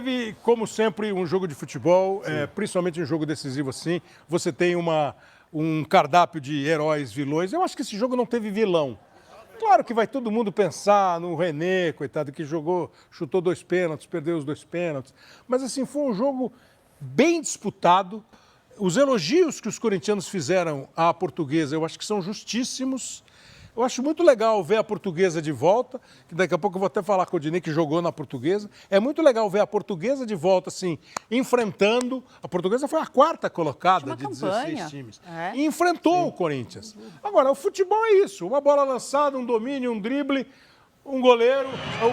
Teve, como sempre, um jogo de futebol, principalmente um jogo decisivo assim. Você tem um cardápio de heróis, vilões. Eu acho que esse jogo não teve vilão. Claro que vai todo mundo pensar no René, coitado, que chutou 2 pênaltis, perdeu os 2 pênaltis. Mas assim, foi um jogo bem disputado. Os elogios que os corintianos fizeram à Portuguesa, eu acho que são justíssimos. Eu acho muito legal ver a Portuguesa de volta, que daqui a pouco eu vou até falar com o Dinei, que jogou na Portuguesa. É muito legal ver a Portuguesa de volta, assim, enfrentando. A Portuguesa foi a 4ª colocada de 16 times. E enfrentou o Corinthians. Agora, o futebol é isso. Uma bola lançada, um domínio, um drible, um goleiro.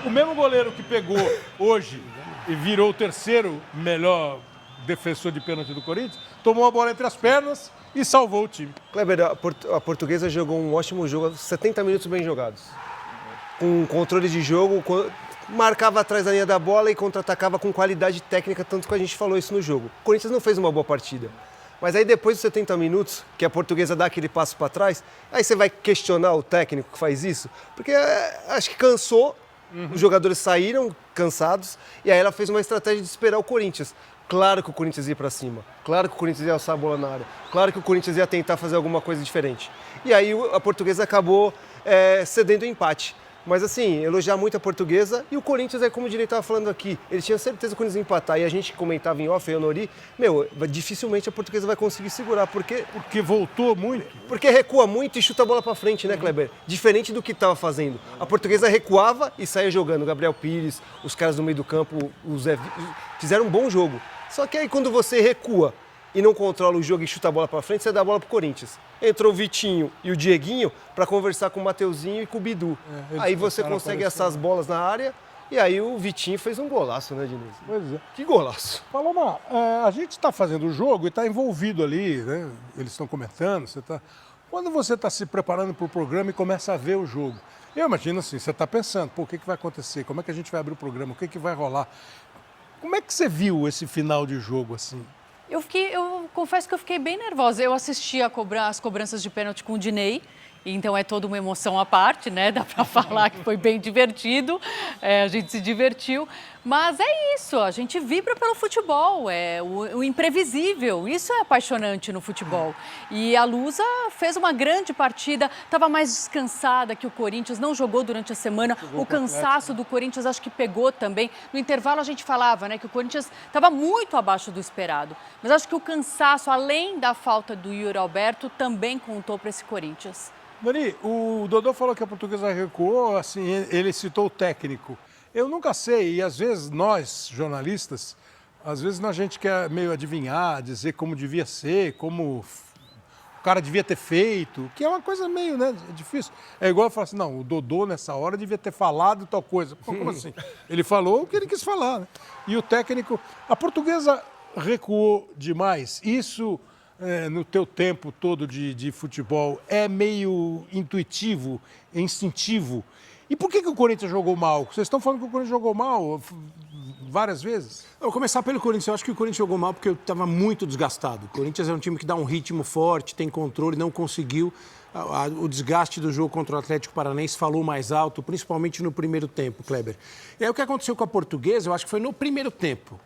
O mesmo goleiro que pegou hoje e virou o 3º melhor defensor de pênalti do Corinthians, tomou a bola entre as pernas e salvou o time. Kleber, a Portuguesa jogou um ótimo jogo, 70 minutos bem jogados. Com controle de jogo, marcava atrás da linha da bola e contra-atacava com qualidade técnica, tanto que a gente falou isso no jogo. O Corinthians não fez uma boa partida. Mas aí depois dos 70 minutos, que a Portuguesa dá aquele passo para trás, aí você vai questionar o técnico que faz isso, porque acho que cansou, os jogadores saíram cansados, e aí ela fez uma estratégia de esperar o Corinthians. Claro que o Corinthians ia para cima, claro que o Corinthians ia alçar a bola na área, claro que o Corinthians ia tentar fazer alguma coisa diferente. E aí a Portuguesa acabou cedendo o empate. Mas assim, elogiar muito a Portuguesa e o Corinthians, como o Dinei estava falando aqui, ele tinha certeza que o Corinthians ia empatar. E a gente comentava em off, eu e o Nori, dificilmente a Portuguesa vai conseguir segurar, porque voltou muito. Porque recua muito e chuta a bola para frente, né, Kleber? Diferente do que estava fazendo. A Portuguesa recuava e saía jogando. O Gabriel Pires, os caras do meio do campo, o Zé, fizeram um bom jogo. Só que aí quando você recua e não controla o jogo e chuta a bola para frente, você dá a bola pro Corinthians. Entrou o Vitinho e o Dieguinho para conversar com o Mateuzinho e com o Bidu. Aí você consegue essas bolas na área e aí o Vitinho fez um golaço, né, Diniz? Pois é. Que golaço. Paloma, a gente está fazendo o jogo e está envolvido ali, né? Eles estão comentando, Quando você está se preparando para o programa e começa a ver o jogo, eu imagino assim, você está pensando, o que vai acontecer? Como é que a gente vai abrir o programa? O que vai rolar? Como é que você viu esse final de jogo assim? Eu confesso que eu fiquei bem nervosa. Eu assisti as cobranças de pênalti com o Dinei, então é toda uma emoção à parte, né? Dá para falar que foi bem divertido, a gente se divertiu. Mas é isso, a gente vibra pelo futebol, o imprevisível, isso é apaixonante no futebol. E a Lusa fez uma grande partida, estava mais descansada que o Corinthians, não jogou durante a semana, o cansaço do Corinthians acho que pegou também. No intervalo a gente falava, né, que o Corinthians estava muito abaixo do esperado, mas acho que o cansaço, além da falta do Yuri Alberto, também contou para esse Corinthians. Dani, o Dodô falou que a Portuguesa recuou, assim, ele citou o técnico. Eu nunca sei, e às vezes nós, jornalistas, às vezes a gente quer meio adivinhar, dizer como devia ser, como o cara devia ter feito, que é uma coisa meio, né, difícil. É igual eu falar assim, não, o Dodô nessa hora devia ter falado tal coisa. Pô, como assim? Ele falou o que ele quis falar, né? E o técnico, a Portuguesa recuou demais. Isso, no teu tempo todo de futebol, é meio intuitivo, instintivo. E por que o Corinthians jogou mal? Vocês estão falando que o Corinthians jogou mal várias vezes? Eu vou começar pelo Corinthians. Eu acho que o Corinthians jogou mal porque estava muito desgastado. O Corinthians é um time que dá um ritmo forte, tem controle, não conseguiu. O desgaste do jogo contra o Atlético Paranaense falou mais alto, principalmente no primeiro tempo, Kleber. E aí o que aconteceu com a Portuguesa, eu acho que foi no primeiro tempo.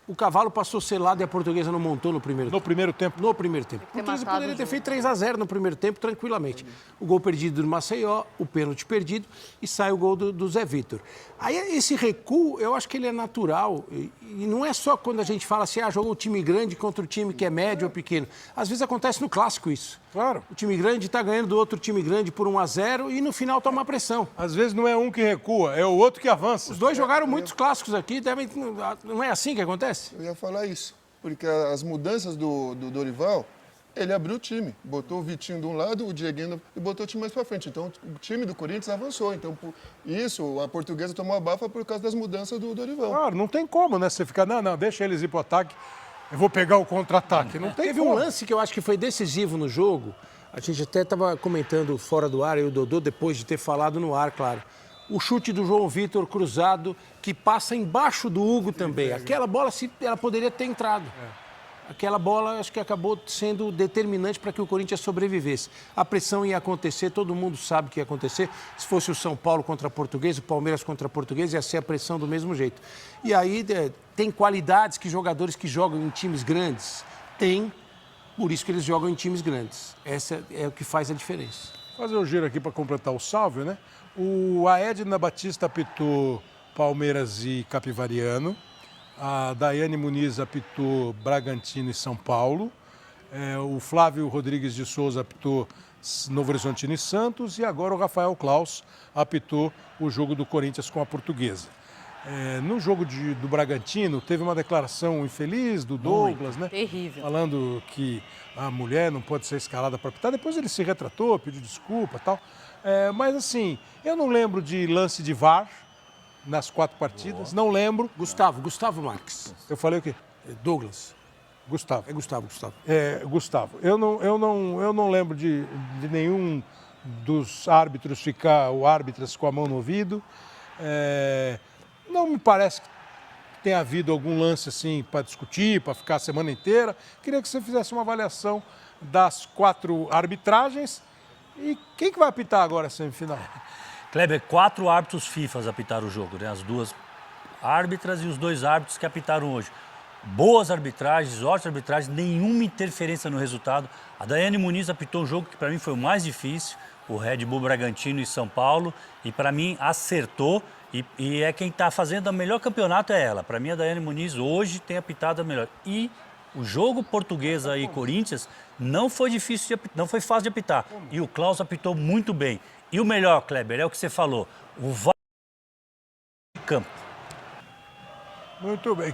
O Cavalo passou selado e a Portuguesa não montou no primeiro tempo. No primeiro tempo? No primeiro tempo. A Portuguesa poderia ter feito 3-0 no primeiro tempo, tranquilamente. O gol perdido do Maceió, o pênalti perdido e sai o gol do Zé Vitor. Aí esse recuo, eu acho que ele é natural. E não é só quando a gente fala assim, jogou o time grande contra o time que é médio ou pequeno. Às vezes acontece no clássico isso. Claro. O time grande está ganhando do outro time grande por 1-0 e no final toma uma pressão. Às vezes não é um que recua, é o outro que avança. Os dois jogaram muitos clássicos aqui, não é assim que acontece? Eu ia falar isso, porque as mudanças do Dorival, ele abriu o time, botou o Vitinho de um lado, o Dieguinho e botou o time mais para frente. Então o time do Corinthians avançou. Então por isso a Portuguesa tomou a bafa por causa das mudanças do Dorival. Claro, não tem como, né? Você ficar, não, deixa eles ir pro ataque. Eu vou pegar o contra-ataque. Não tem Teve como. um lance que eu acho que foi decisivo no jogo. A gente até estava comentando fora do ar, eu e o Dodô, depois de ter falado no ar, claro. O chute do João Vitor cruzado, que passa embaixo do Hugo também. Aquela bola, ela poderia ter entrado. aquela bola acho que acabou sendo determinante para que o Corinthians sobrevivesse. A pressão ia acontecer, todo mundo sabe que ia acontecer. Se fosse o São Paulo contra a Portuguesa, o Palmeiras contra a Portuguesa, ia ser a pressão do mesmo jeito. E aí tem qualidades que jogadores que jogam em times grandes têm, por isso que eles jogam em times grandes. Essa é o que faz a diferença. Fazer o giro aqui para completar o salve, né? A Edna Batista apitou Palmeiras e Capivariano. A Daiane Muniz apitou Bragantino e São Paulo. O Flávio Rodrigues de Souza apitou Novo Horizontino e Santos. E agora o Rafael Klaus apitou o jogo do Corinthians com a Portuguesa. No jogo do Bragantino, teve uma declaração infeliz do Douglas, né? Terrível. Falando que a mulher não pode ser escalada para apitar. Depois ele se retratou, pediu desculpa e tal. Mas assim, eu não lembro de lance de VAR nas 4 partidas, não lembro. Gustavo Marques. Eu falei o quê? Douglas. Gustavo. É Gustavo. Gustavo. Eu não lembro de nenhum dos árbitros ficar, ou árbitras com a mão no ouvido. Não me parece que tenha havido algum lance assim para discutir, para ficar a semana inteira. Queria que você fizesse uma avaliação das 4 arbitragens. E quem que vai apitar agora a semifinal? Kleber, 4 árbitros FIFA apitaram o jogo, né? As 2 árbitras e os 2 árbitros que apitaram hoje. Boas arbitragens, ótimas arbitragens, nenhuma interferência no resultado. A Daiane Muniz apitou um jogo que para mim foi o mais difícil, o Red Bull Bragantino e São Paulo, e para mim acertou. E é quem está fazendo o melhor campeonato é ela. Para mim, a Daiane Muniz hoje tem apitado a melhor. E o jogo Portuguesa e Corinthians não foi difícil de apitar, não foi fácil de apitar. E o Klaus apitou muito bem. E o melhor, Kleber, é o que você falou. O VAR de campo. Muito bem.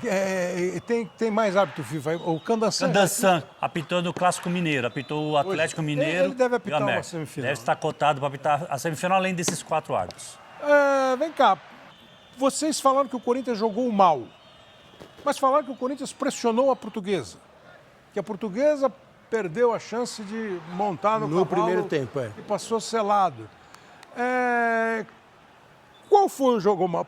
Tem mais árbitro FIFA aí? O Candansan. Candansan apitou no Clássico Mineiro, apitou o Atlético Mineiro. Ele deve apitar e o uma América. semifinal. Deve estar cotado para apitar a semifinal, além desses 4 árbitros. Vem cá, vocês falaram que o Corinthians jogou mal, mas falaram que o Corinthians pressionou a Portuguesa, que a Portuguesa perdeu a chance de montar no cavalo primeiro tempo, e passou selado. Qual foi o jogo mal?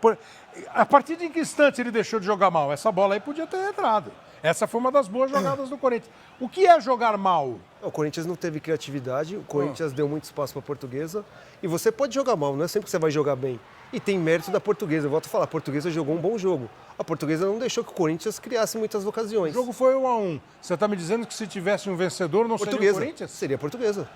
A partir de que instante ele deixou de jogar mal? Essa bola aí podia ter entrado. Essa foi uma das boas jogadas do Corinthians. O que é jogar mal? O Corinthians não teve criatividade, o Corinthians deu muito espaço para a Portuguesa. E você pode jogar mal, não é sempre que você vai jogar bem. E tem mérito da Portuguesa. Eu volto a falar, a Portuguesa jogou um bom jogo. A Portuguesa não deixou que o Corinthians criasse muitas ocasiões. O jogo foi 1-1. Você está me dizendo que se tivesse um vencedor não seria o Corinthians? Seria a Portuguesa.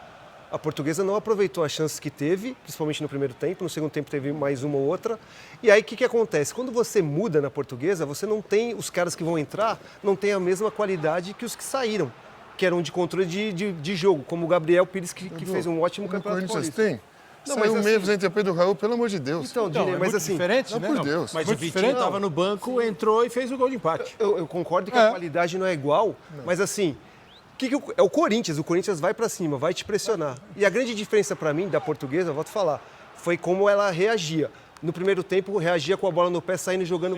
A Portuguesa não aproveitou as chances que teve, principalmente no primeiro tempo. No segundo tempo teve mais uma ou outra. E aí o que acontece? Quando você muda na Portuguesa, você não tem, os caras que vão entrar, não tem a mesma qualidade que os que saíram, que eram de controle de jogo, como o Gabriel Pires, que fez um ótimo O campeonato Corinthians paulista. tem? Não, Saiu mas menos assim- entre a Pedro Raul, pelo amor de Deus. Então, Dinei, é mas muito assim, diferente, não, né? por Deus. Mas Muito o Vitinho diferente. estava no banco, entrou e fez o gol de empate. eu concordo que a qualidade não é igual, mas assim, é o Corinthians vai pra cima, vai te pressionar. E a grande diferença pra mim da Portuguesa, eu volto a falar, foi como ela reagia. No primeiro tempo, reagia com a bola no pé, saindo e jogando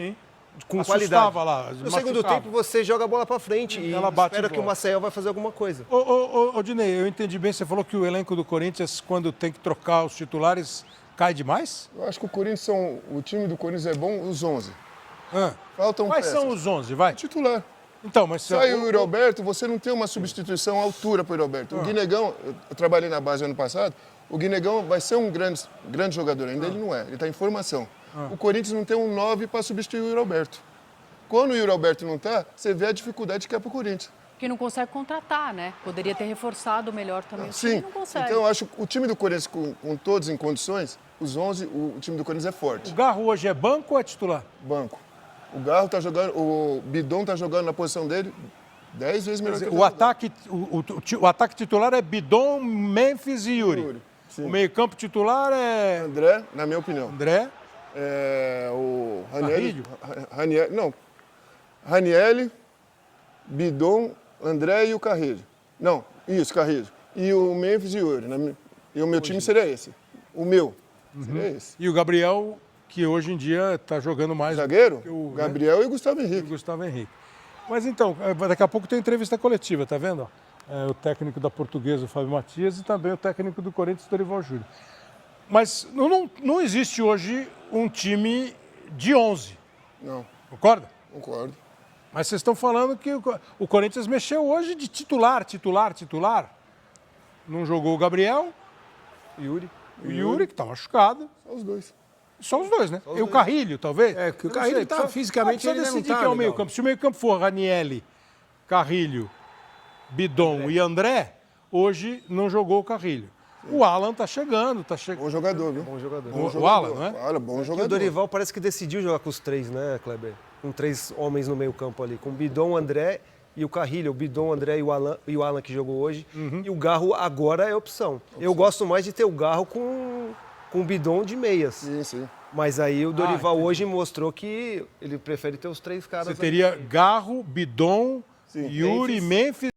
com Assustava qualidade. lá, No segundo machucava. tempo, você joga a bola pra frente e Ela bate espera e que o volta. Maciel vai fazer alguma coisa. Ô, Dinei, eu entendi bem, você falou que o elenco do Corinthians, quando tem que trocar os titulares, cai demais? Eu acho que o time do Corinthians é bom, os 11. Ah. Faltam Quais peças. são os 11, vai? Titular. Então, mas... Sai o Yuri Alberto, você não tem uma substituição à altura para o Yuri Alberto. O Guinegão, eu trabalhei na base ano passado, o Guinegão vai ser um grande jogador, ainda ele não é, ele está em formação. O Corinthians não tem um 9 para substituir o Yuri Alberto. Quando o Yuri Alberto não está, você vê a dificuldade que é para o Corinthians. Que não consegue contratar, né? Poderia ter reforçado melhor também. O time Sim, não consegue. então eu acho que o time do Corinthians, com todos em condições, os 11, o time do Corinthians é forte. O Garro hoje é banco ou é titular? Banco. O Garro tá jogando, o Bidon tá jogando na posição dele 10 vezes melhor que ele O ataque, o ataque titular é Bidon, Memphis e Yuri. Yuri, sim. O meio-campo titular é André, na minha opinião. André. O Carrilho? Ranielli, Bidon, André e o Carrilho. Não, isso, Carrilho. E o Memphis e o Yuri. E o meu time seria esse. O meu seria esse. E o Gabriel, que hoje em dia está jogando mais. Zagueiro, que o Gabriel e o Gustavo e o Henrique. Gustavo Henrique. Mas então, daqui a pouco tem entrevista coletiva, tá vendo? O técnico da Portuguesa, o Fábio Matias, e também o técnico do Corinthians, o Dorival Júnior. Mas não existe hoje um time de 11, Não, concorda? concordo. Mas vocês estão falando que o Corinthians mexeu hoje de titular. Não jogou o Gabriel, Yuri. o Yuri, que está machucado. Só os dois. Só os dois, né? E o Carrilho, talvez? É, que o Eu não Carrilho sei, tá precisa- fisicamente, precisa ele não decidir tá quem é o legal. meio-campo. Se o meio-campo for Ranielli, Carrilho, Bidon e André, hoje não jogou o Carrilho. O Alan tá chegando, Bom jogador, viu? Bom jogador. Bom O jogador. Alan, não é? Olha, bom E jogador. o Dorival parece que decidiu jogar com os três, né, Kleber? Com 3 homens no meio campo ali. Com o Bidon, o André e o Carrilho. O Bidon, o André e o Alan que jogou hoje. E o Garro agora é opção. Eu gosto mais de ter o Garro com o Bidon de meias. Sim, sim. Mas aí o Dorival entendi. hoje mostrou que ele prefere ter os 3 caras. Você teria Garro, Bidon, Sim. Yuri, Memphis